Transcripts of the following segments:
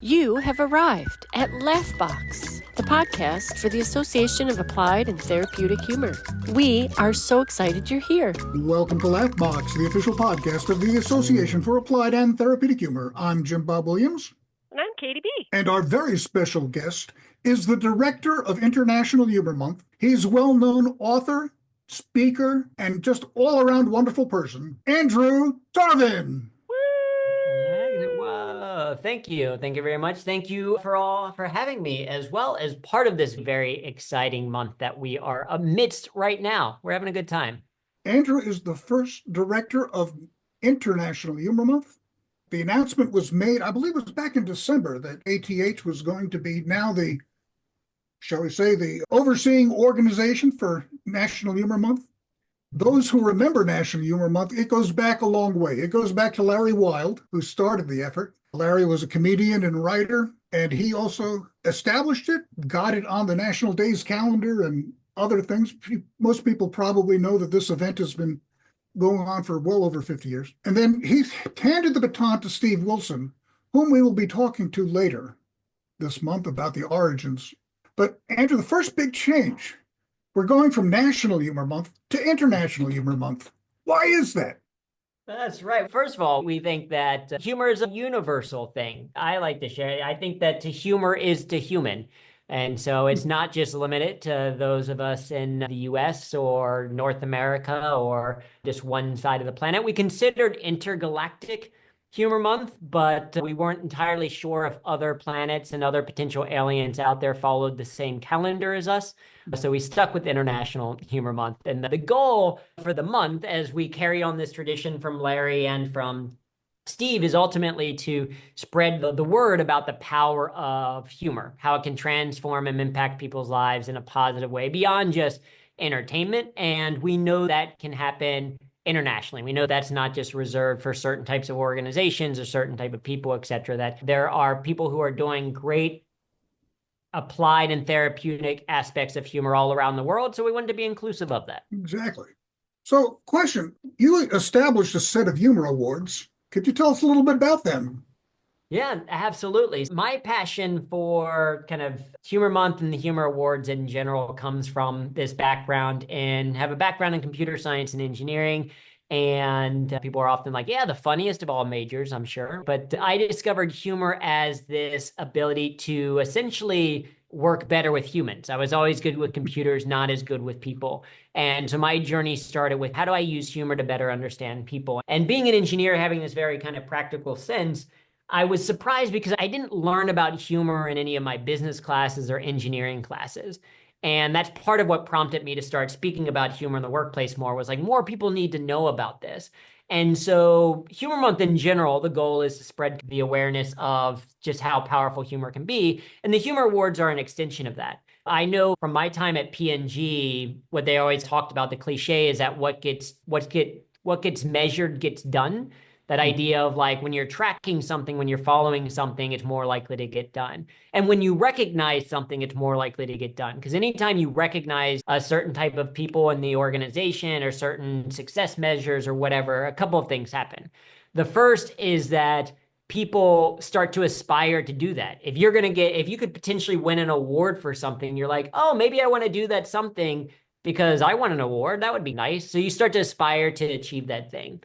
You have arrived at Laughbox, the podcast for the Association of Applied and Therapeutic Humor. We are so excited you're here. Welcome to Laughbox, the official podcast of the Association for Applied and Therapeutic Humor. I'm Jim Bob Williams. And I'm Katie B. And our very special guest is the director of International Humor Month. He's a well-known author, speaker, and just all-around wonderful person, Andrew Tarvin. Thank you. Thank you very much. Thank you for having me, as well as part of this very exciting month that we are amidst right now. We're having a good time. Andrew is the first director of International Humor Month. The announcement was made, I believe it was back in December, that AATH was going to be now the, shall we say, the overseeing organization for National Humor Month. Those who remember National Humor Month, it goes back a long way. It goes back to Larry Wilde, who started the effort. Larry was a comedian and writer, and he also established it, got it on the National Days calendar and other things. Most people probably know that this event has been going on for well over 50 years. And then he handed the baton to Steve Wilson, whom we will be talking to later this month about the origins. But Andrew, the first big change, we're going from National Humor Month to International Humor Month. Why is that? That's right. First of all, we think that humor is a universal thing. I like to share. I think that to humor is to human. And so it's not just limited to those of us in the US or North America or just one side of the planet. We considered intergalactic Humor Month, but we weren't entirely sure if other planets and other potential aliens out there followed the same calendar as us. So we stuck with International Humor Month. And the goal for the month, as we carry on this tradition from Larry and from Steve, is ultimately to spread the word about the power of humor, how it can transform and impact people's lives in a positive way beyond just entertainment. And we know that can happen internationally. We know that's not just reserved for certain types of organizations or certain type of people, et cetera, that there are people who are doing great applied and therapeutic aspects of humor all around the world. So we wanted to be inclusive of that. Exactly. So question, you established a set of humor awards. Could you tell us a little bit about them? Yeah, absolutely. My passion for kind of Humor Month and the Humor Awards in general comes from this background and have a background in computer science and engineering. And people are often like, yeah, the funniest of all majors, I'm sure. But I discovered humor as this ability to essentially work better with humans. I was always good with computers, not as good with people. And so my journey started with how do I use humor to better understand people? And being an engineer, having this very kind of practical sense, I was surprised because I didn't learn about humor in any of my business classes or engineering classes. And that's part of what prompted me to start speaking about humor in the workplace more, was like, more people need to know about this. And so Humor Month in general, the goal is to spread the awareness of just how powerful humor can be. And the Humor Awards are an extension of that. I know from my time at P&G, what they always talked about, the cliche is that what gets measured gets done. That idea of like when you're tracking something, when you're following something, it's more likely to get done. And when you recognize something, it's more likely to get done. Because anytime you recognize a certain type of people in the organization or certain success measures or whatever, a couple of things happen. The first is that people start to aspire to do that. If you could potentially win an award for something, you're like, oh, maybe I want to do that something because I want an award. That would be nice. So you start to aspire to achieve that thing.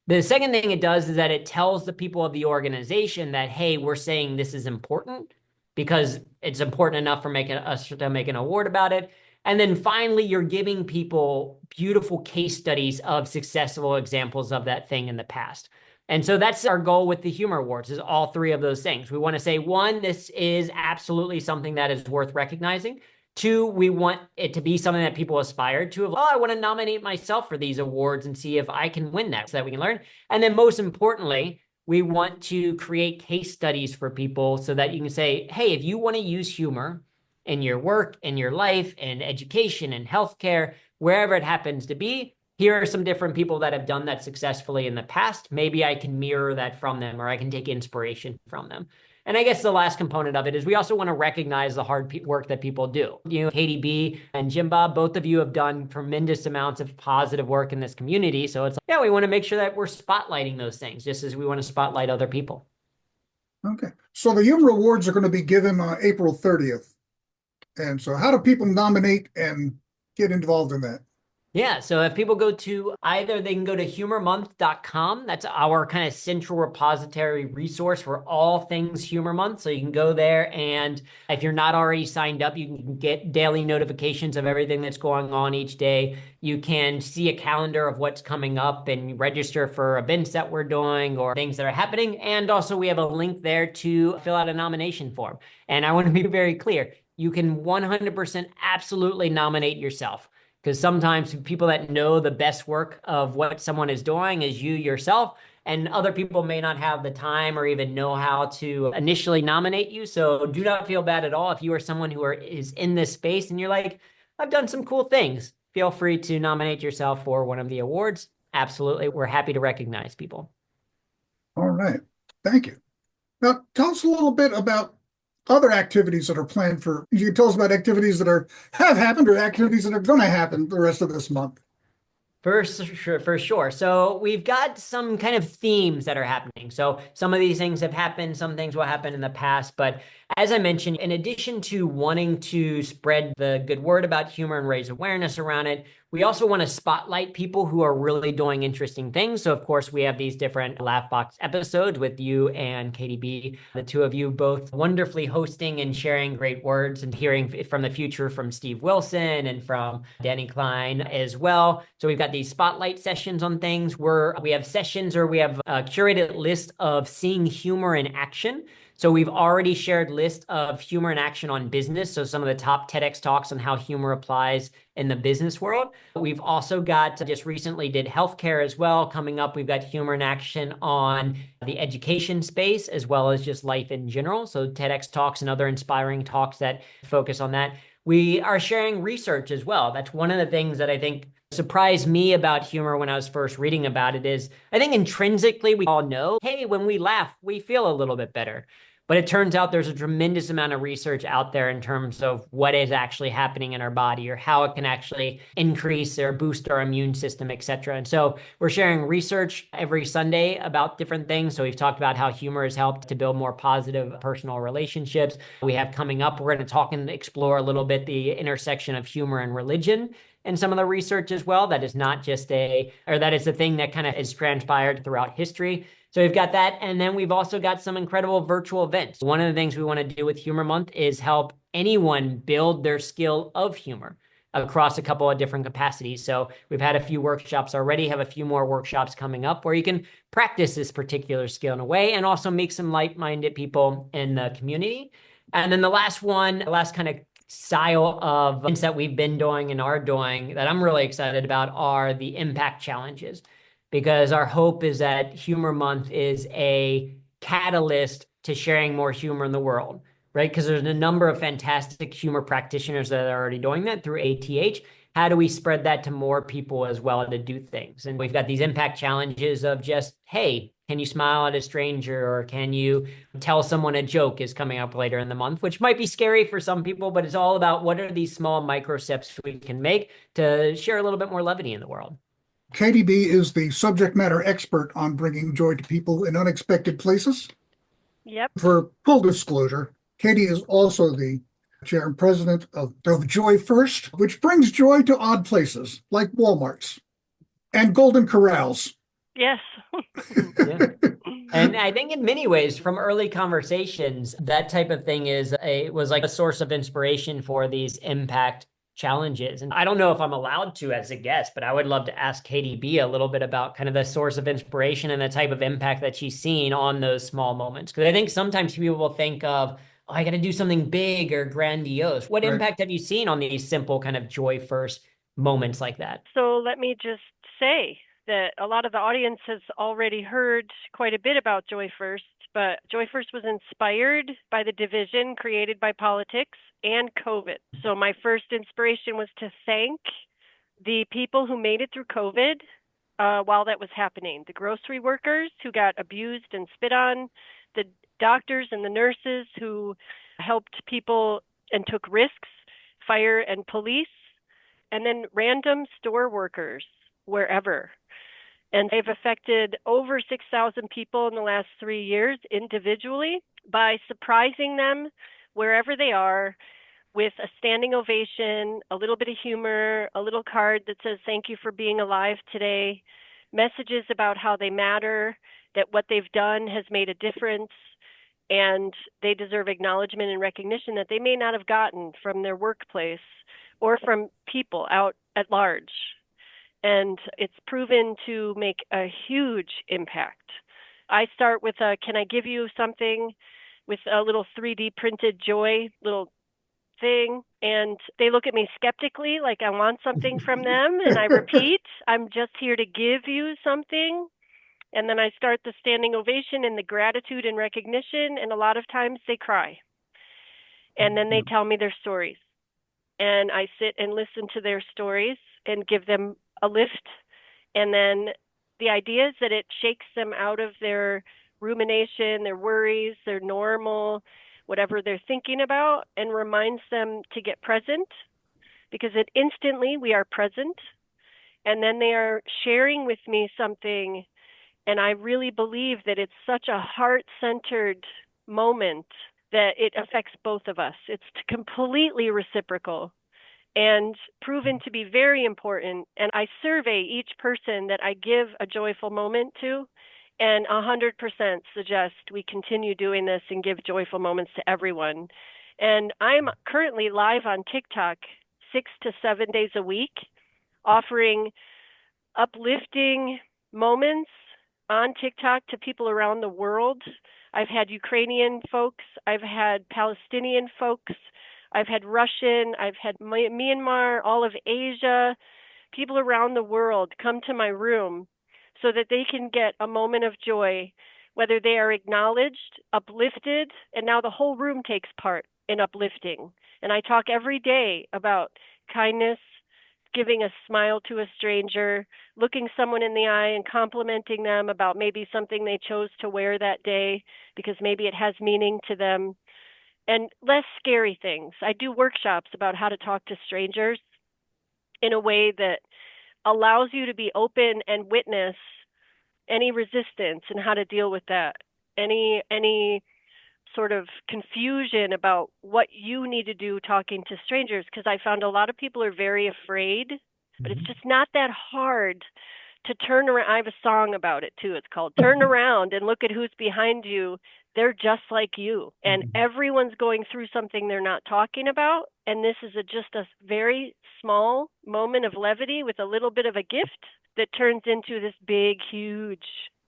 The second thing it does is that it tells the people of the organization that, hey, we're saying this is important because it's important enough for us to make an award about it. And then finally, you're giving people beautiful case studies of successful examples of that thing in the past. And so that's our goal with the Humor Awards, is all three of those things. We want to say, one, this is absolutely something that is worth recognizing. Two, we want it to be something that people aspire to. Oh, I want to nominate myself for these awards and see if I can win that so that we can learn. And then most importantly, we want to create case studies for people so that you can say, hey, if you want to use humor in your work, in your life, in education, in healthcare, wherever it happens to be, here are some different people that have done that successfully in the past. Maybe I can mirror that from them, or I can take inspiration from them. And I guess the last component of it is we also want to recognize the hard work that people do. You know, Katie B and Jim Bob, both of you have done tremendous amounts of positive work in this community. So it's like, yeah, we want to make sure that we're spotlighting those things just as we want to spotlight other people. Okay. So the Humor Awards are going to be given on April 30th. And so how do people nominate and get involved in that? Yeah, so if people go to either they can go to humormonth.com. That's our kind of central repository resource for all things Humor Month. So you can go there, and if you're not already signed up, you can get daily notifications of everything that's going on each day. You can see a calendar of what's coming up and register for events that we're doing or things that are happening. And also we have a link there to fill out a nomination form. And I want to be very clear, you can 100% absolutely nominate yourself. Because sometimes people that know the best work of what someone is doing is you yourself, and other people may not have the time or even know how to initially nominate you. So do not feel bad at all if you are someone who is in this space and you're like, I've done some cool things. Feel free to nominate yourself for one of the awards. Absolutely. We're happy to recognize people. All right. Thank you. Now, tell us a little bit about other activities that are planned for, you can tell us about activities that have happened or activities that are going to happen the rest of this month. For sure. So we've got some kind of themes that are happening. So some of these things have happened, some things will happen in the past. But as I mentioned, in addition to wanting to spread the good word about humor and raise awareness around it, we also want to spotlight people who are really doing interesting things. So of course, we have these different Laughbox episodes with you and KDB, the two of you both wonderfully hosting and sharing great words and hearing from the future from Steve Wilson and from Danny Klein as well. So we've got these spotlight sessions on things where we have sessions or we have a curated list of seeing humor in action. So we've already shared list of humor in action on business. So some of the top TEDx talks on how humor applies in the business world. We've also got just recently did healthcare as well. Coming up, we've got humor in action on the education space as well as just life in general. So TEDx talks and other inspiring talks that focus on that. We are sharing research as well. That's one of the things that I think surprised me about humor when I was first reading about it is I think intrinsically we all know, hey, when we laugh, we feel a little bit better. But it turns out there's a tremendous amount of research out there in terms of what is actually happening in our body or how it can actually increase or boost our immune system, et cetera. And so we're sharing research every Sunday about different things. So we've talked about how humor has helped to build more positive personal relationships. We have coming up, we're going to talk and explore a little bit the intersection of humor and religion and some of the research as well. That is not just that is the thing that kind of is transpired throughout history. So we've got that. And then we've also got some incredible virtual events. One of the things we want to do with Humor Month is help anyone build their skill of humor across a couple of different capacities. So we've had a few workshops already, have a few more workshops coming up where you can practice this particular skill in a way and also make some like-minded people in the community. And then the last kind of style of things that we've been doing and are doing that I'm really excited about are the impact challenges, because our hope is that Humor Month is a catalyst to sharing more humor in the world, right? Because there's a number of fantastic humor practitioners that are already doing that through AATH. How do we spread that to more people as well to do things? And we've got these impact challenges of just, hey, can you smile at a stranger or can you tell someone a joke is coming up later in the month, which might be scary for some people, but it's all about what are these small micro steps we can make to share a little bit more levity in the world. KDB is the subject matter expert on bringing joy to people in unexpected places. Yep. For full disclosure, Katie is also the chair and president of Joy First, which brings joy to odd places like Walmarts and Golden Corrals. Yes. Yeah. And I think in many ways, from early conversations, that type of thing was like a source of inspiration for these impact challenges. And I don't know if I'm allowed to as a guest, but I would love to ask KDB a little bit about kind of the source of inspiration and the type of impact that she's seen on those small moments. Because I think sometimes people will think of, oh, I got to do something big or grandiose. What Right. impact have you seen on these simple kind of joy first moments like that? So let me just say that a lot of the audience has already heard quite a bit about Joy First, but Joy First was inspired by the division created by politics and COVID. So my first inspiration was to thank the people who made it through COVID while that was happening. The grocery workers who got abused and spit on, the doctors and the nurses who helped people and took risks, fire and police, and then random store workers wherever. And they've affected over 6,000 people in the last 3 years individually by surprising them wherever they are with a standing ovation, a little bit of humor, a little card that says, "Thank you for being alive today," messages about how they matter, that what they've done has made a difference, and they deserve acknowledgement and recognition that they may not have gotten from their workplace or from people out at large. And it's proven to make a huge impact. I start with a, "Can I give you something?" with a little 3D printed joy little thing, and they look at me skeptically like I want something from them, and I repeat, "I'm just here to give you something." And then I start the standing ovation and the gratitude and recognition, and a lot of times they cry. And then they tell me their stories. And I sit and listen to their stories and give them a lift. And then the idea is that it shakes them out of their rumination, their worries, their normal, whatever they're thinking about, and reminds them to get present, because it instantly we are present. And then they are sharing with me something. And I really believe that it's such a heart-centered moment that it affects both of us. It's completely reciprocal and proven to be very important. And I survey each person that I give a joyful moment to, and 100% suggest we continue doing this and give joyful moments to everyone. And I'm currently live on TikTok 6 to 7 days a week, offering uplifting moments on TikTok to people around the world. I've had Ukrainian folks, I've had Palestinian folks, I've had Russian, I've had Myanmar, all of Asia, people around the world come to my room so that they can get a moment of joy, whether they are acknowledged, uplifted, and now the whole room takes part in uplifting. And I talk every day about kindness, giving a smile to a stranger, looking someone in the eye and complimenting them about maybe something they chose to wear that day because maybe it has meaning to them, and less scary things. I do workshops about how to talk to strangers in a way that allows you to be open and witness any resistance and how to deal with that, any sort of confusion about what you need to do talking to strangers, because I found a lot of people are very afraid, but it's just not that hard to turn around. I have a song about it too. It's called "Turn Around and Look at Who's Behind You. They're just like you." And everyone's going through something they're not talking about. And this is just a very small moment of levity with a little bit of a gift that turns into this big, huge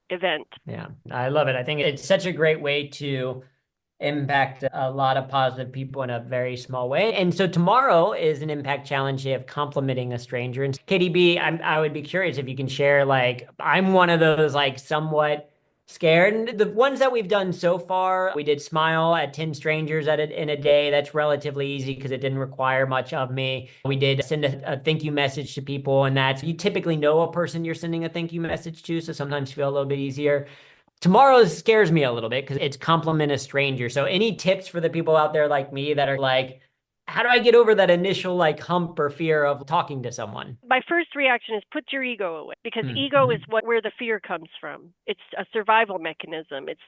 event. Yeah, I love it. I think it's such a great way to impact a lot of positive people in a very small way. And so tomorrow is an impact challenge day of complimenting a stranger. And KDB, I would be curious if you can share, like, I'm one of those like somewhat scared. And the ones that we've done so far, we did smile at 10 strangers in a day. That's relatively easy because it didn't require much of me. We did send a thank you message to people, and that's, you typically know a person you're sending a thank you message to, so sometimes feel a little bit easier. Tomorrow scares me a little bit because it's compliment a stranger. So any tips for the people out there like me that are like, how do I get over that initial like hump or fear of talking to someone? My first reaction is put your ego away, because ego is where the fear comes from. It's a survival mechanism. It's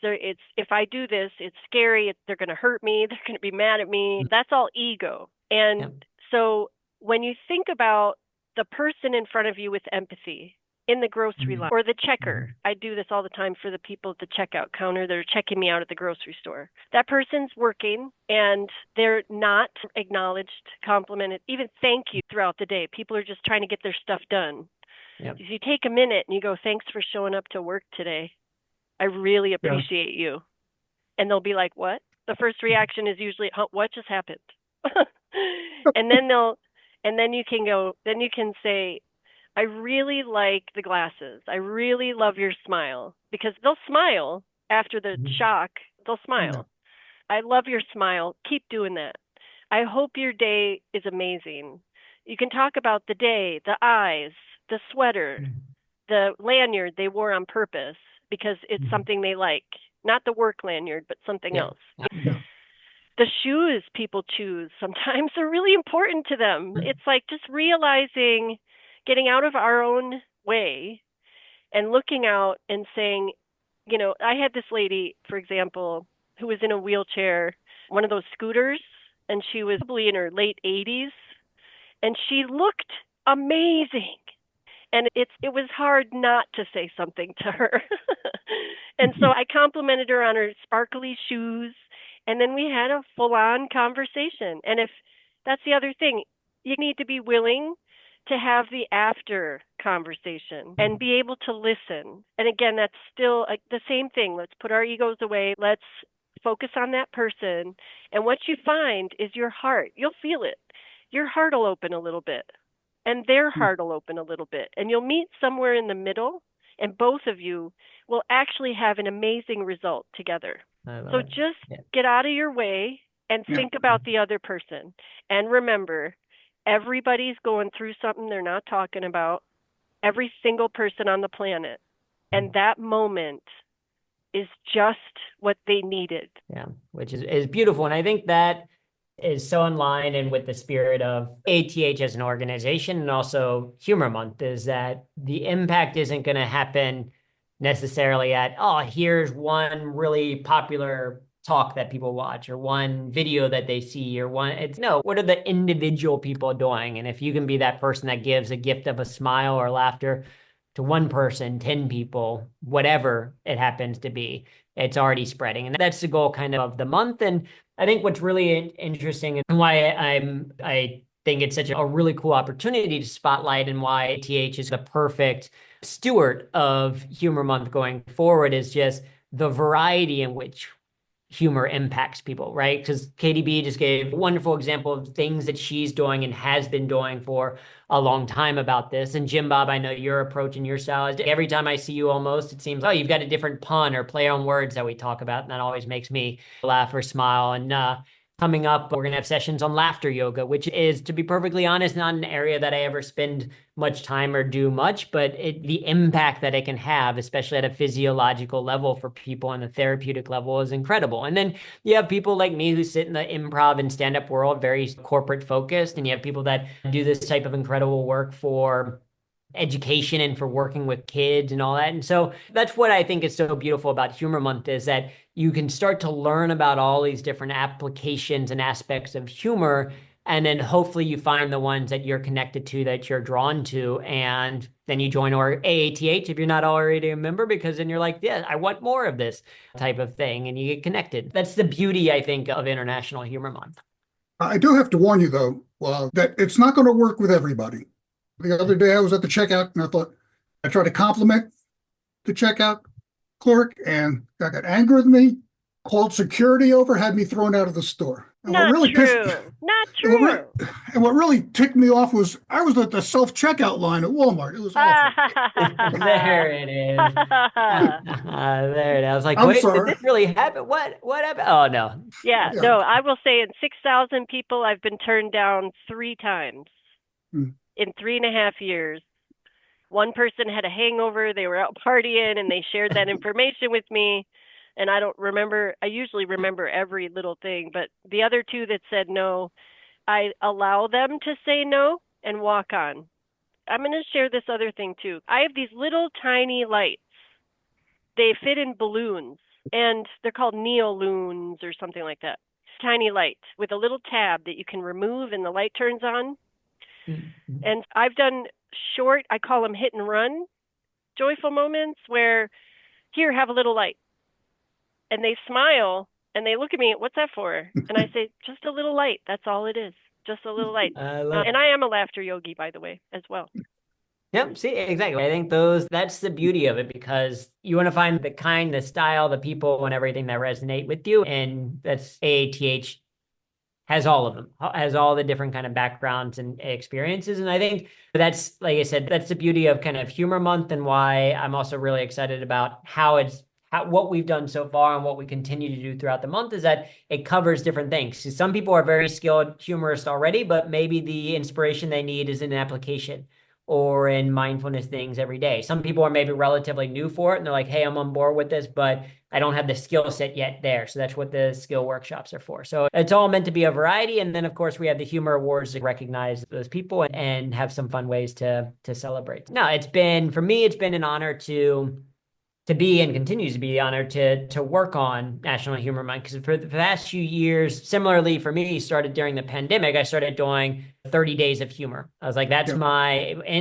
if I do this, it's scary. They're going to hurt me. They're going to be mad at me. That's all ego. And so when you think about the person in front of you with empathy, in the grocery line, or the checker. I do this all the time for the people at the checkout counter that are checking me out at the grocery store. That person's working and they're not acknowledged, complimented, even thank you throughout the day. People are just trying to get their stuff done. If you take a minute and you go, "Thanks for showing up to work today. I really appreciate you." And they'll be like, "What?" The first reaction is usually, "What just happened?" and then you can say, "I really like the glasses. I really love your smile," because they'll smile after the shock. They'll smile. "I love your smile. Keep doing that. I hope your day is amazing." You can talk about the day, the eyes, the sweater, the lanyard they wore on purpose because it's something they like, not the work lanyard, but something else. The shoes people choose sometimes are really important to them. It's like just realizing, getting out of our own way and looking out and saying, you know, I had this lady, for example, who was in a wheelchair, one of those scooters, and she was probably in her late 80s, and she looked amazing. And it was hard not to say something to her. And so I complimented her on her sparkly shoes, and then we had a full-on conversation. And if that's the other thing, you need to be willing to have the after conversation and be able to listen. And again, that's still the same thing. Let's put our egos away. Let's focus on that person. And what you find is your heart. You'll feel it. Your heart will open a little bit, and their heart will open a little bit. And you'll meet somewhere in the middle, and both of you will actually have an amazing result together. So just get out of your way and think about the other person. And remember, everybody's going through something they're not talking about. Every single person on the planet. And that moment is just what they needed. Yeah, which is beautiful. And I think that is so in line and with the spirit of AATH as an organization, and also Humor Month, is that the impact isn't going to happen necessarily at, oh, here's one really popular talk that people watch, or one video that they see, or what are the individual people doing? And if you can be that person that gives a gift of a smile or laughter to one person, 10 people, whatever it happens to be, it's already spreading. And that's the goal kind of the month. And I think what's really interesting and why I think it's such a really cool opportunity to spotlight, and why AATH is the perfect steward of Humor Month going forward, is just the variety in which humor impacts people, right? Because KDB just gave a wonderful example of things that she's doing and has been doing for a long time about this. And Jim Bob, I know your approach and your style is, every time I see you almost, it seems, oh, you've got a different pun or play on words that we talk about. And that always makes me laugh or smile. And coming up, we're going to have sessions on laughter yoga, which is, to be perfectly honest, not an area that I ever spend much time or do much, but the impact that it can have, especially at a physiological level for people on the therapeutic level, is incredible. And then you have people like me who sit in the improv and stand-up world, very corporate focused, and you have people that do this type of incredible work for education and for working with kids and all that. And so that's what I think is so beautiful about Humor Month, is that you can start to learn about all these different applications and aspects of humor, and then hopefully you find the ones that you're connected to, that you're drawn to, and then you join our AATH if you're not already a member, because then you're like, yeah, I want more of this type of thing, and you get connected. That's the beauty, I think, of International Humor Month. I do have to warn you, though, that it's not going to work with everybody. The other day I was at the checkout, and I tried to compliment the checkout clerk, and I got angry with me, called security over, had me thrown out of the store. And Not what really true. Not true. And what really ticked me off was I was at the self-checkout line at Walmart. It was awful. There it is. There it is. I was like, I'm wait, sorry. did this really happen? What happened? Oh, no. Yeah, no, I will say in 6,000 people, I've been turned down 3 times in 3.5 years. One person had a hangover. They were out partying, and they shared that information with me. And I don't remember. I usually remember every little thing. But the other 2 that said no, I allow them to say no and walk on. I'm going to share this other thing, too. I have these little tiny lights. They fit in balloons, and they're called neoloons or something like that. Tiny light with a little tab that you can remove, and the light turns on. Mm-hmm. And I've done short, I call them hit and run, joyful moments where, here, have a little light. And they smile and they look at me, what's that for? And I say, just a little light. That's all it is. Just a little light. And I am a laughter yogi, by the way, as well. Yep. See, exactly. I think that's the beauty of it, because you want to find the kind, the style, the people, and everything that resonate with you. And that's AATH has all of them, has all the different kind of backgrounds and experiences. And I think that's, like I said, that's the beauty of kind of Humor Month, and why I'm also really excited about what we've done so far and what we continue to do throughout the month, is that it covers different things. So some people are very skilled humorists already, but maybe the inspiration they need is in an application, or in mindfulness things every day. Some people are maybe relatively new for it and they're like, hey, I'm on board with this, but I don't have the skill set yet there. So that's what the skill workshops are for. So it's all meant to be a variety. And then, of course, we have the humor awards to recognize those people and have some fun ways to celebrate. No, for me, it's been an honor to be and continues to be honored to work on National Humor Month, because for the past few years, similarly for me, started during the pandemic, I started doing 30 days of humor. I was like, that's in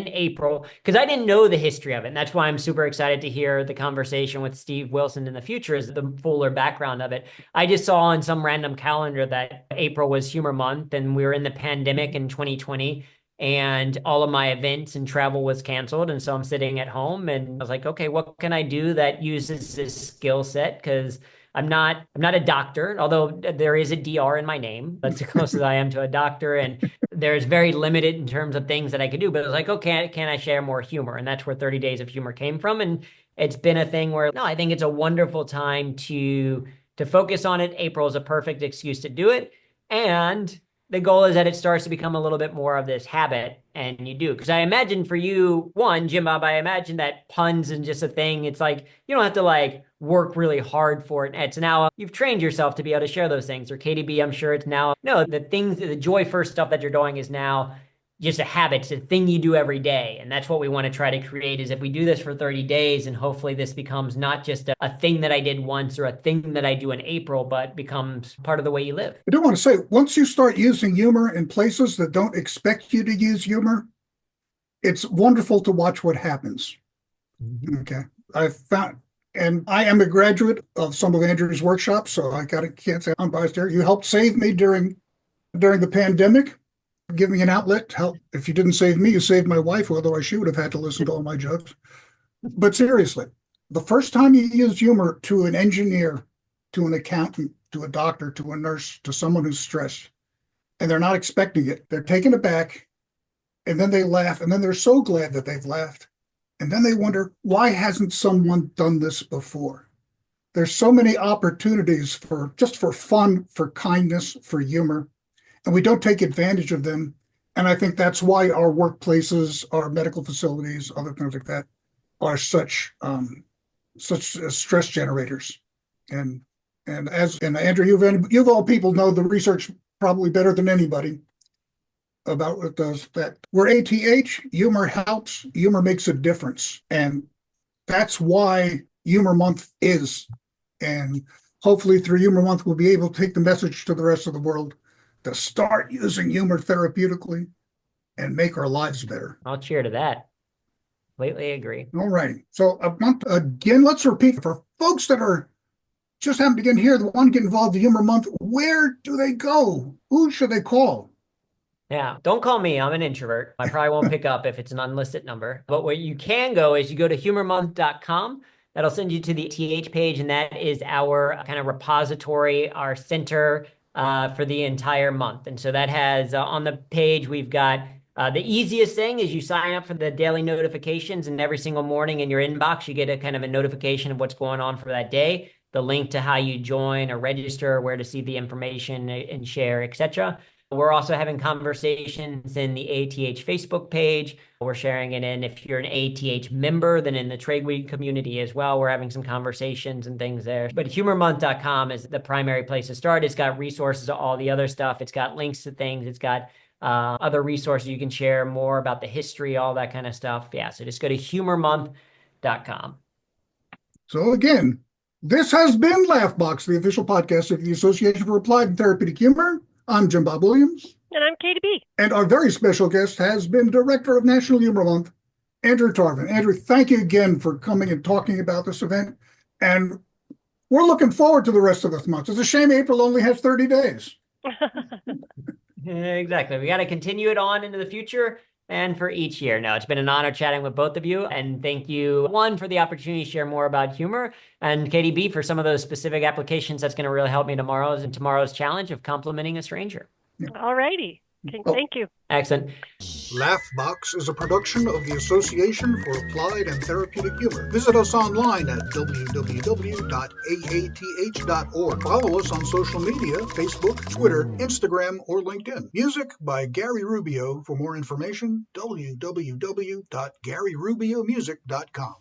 April, because I didn't know the history of it. And that's why I'm super excited to hear the conversation with Steve Wilson in the future, is the fuller background of it. I just saw on some random calendar that April was Humor Month, and we were in the pandemic in 2020. And all of my events and travel was canceled. And so I'm sitting at home and I was like, okay, what can I do that uses this skill set? Because I'm not a doctor, although there is a DR in my name. That's as close as I am to a doctor. And there's very limited in terms of things that I could do. But it was like, okay, can I share more humor? And that's where 30 Days of Humor came from. And it's been a thing where, no, I think it's a wonderful time to focus on it. April is a perfect excuse to do it. And the goal is that it starts to become a little bit more of this habit, and you do. Because I imagine for you, Jim Bob, I imagine that puns and just a thing. It's like, you don't have to like work really hard for it. It's now, you've trained yourself to be able to share those things. Or KDB, I'm sure it's now, no, the joy first stuff that you're doing is now just a habit. It's a thing you do every day. And that's what we want to try to create, is if we do this for 30 days, and hopefully this becomes not just a thing that I did once or a thing that I do in April, but becomes part of the way you live. I do want to say, once you start using humor in places that don't expect you to use humor, it's wonderful to watch what happens. Mm-hmm. Okay. I've found, and I am a graduate of some of Andrew's workshops, so can't say I'm biased here. You helped save me during the pandemic. Give me an outlet to help. If you didn't save me, you saved my wife, although she would have had to listen to all my jokes. But seriously, the first time you use humor to an engineer, to an accountant, to a doctor, to a nurse, to someone who's stressed, and they're not expecting it, they're taken aback, and then they laugh, and then they're so glad that they've laughed. And then they wonder, why hasn't someone done this before? There's so many opportunities for fun, for kindness, for humor, and we don't take advantage of them. And I think that's why our workplaces, our medical facilities, other things like that, are such stress generators. And Andrew, you've all people know the research probably better than anybody about what does that. Where ATH, humor helps, humor makes a difference. And that's why Humor Month is. And hopefully through Humor Month, we'll be able to take the message to the rest of the world to start using humor therapeutically and make our lives better. I'll cheer to that. Completely agree. All righty. So again, let's repeat for folks that are just happen to get here, the one get involved in Humor Month, where do they go? Who should they call? Yeah, don't call me. I'm an introvert. I probably won't pick up if it's an unlisted number. But where you can go is you go to humormonth.com. That'll send you to the TH page, and that is our kind of repository, our center for the entire month. And so that has on the page, we've got the easiest thing is you sign up for the daily notifications, and every single morning in your inbox, you get a kind of a notification of what's going on for that day, the link to how you join or register, where to see the information and share, etc. We're also having conversations in the AATH Facebook page. We're sharing it in, if you're an AATH member, then in the Trade Week community as well. We're having some conversations and things there. But humormonth.com is the primary place to start. It's got resources to all the other stuff. It's got links to things. It's got other resources you can share more about the history, all that kind of stuff. Yeah, so just go to humormonth.com. So again, this has been Laughbox, the official podcast of the Association for Applied and Therapeutic Humor. I'm Jim Bob Williams. And I'm KDB. And our very special guest has been Director of National Humor Month, Andrew Tarvin. Andrew, thank you again for coming and talking about this event. And we're looking forward to the rest of this month. It's a shame April only has 30 days. Exactly. We got to continue it on into the future and for each year. No, it's been an honor chatting with both of you. And thank you, for the opportunity to share more about humor, and KDB for some of those specific applications that's going to really help me tomorrow's challenge of complimenting a stranger. All righty. Thank you. Excellent. Laughbox is a production of the Association for Applied and Therapeutic Humor. Visit us online at www.aath.org. Follow us on social media, Facebook, Twitter, Instagram, or LinkedIn. Music by Gary Rubio. For more information, www.garyrubiomusic.com.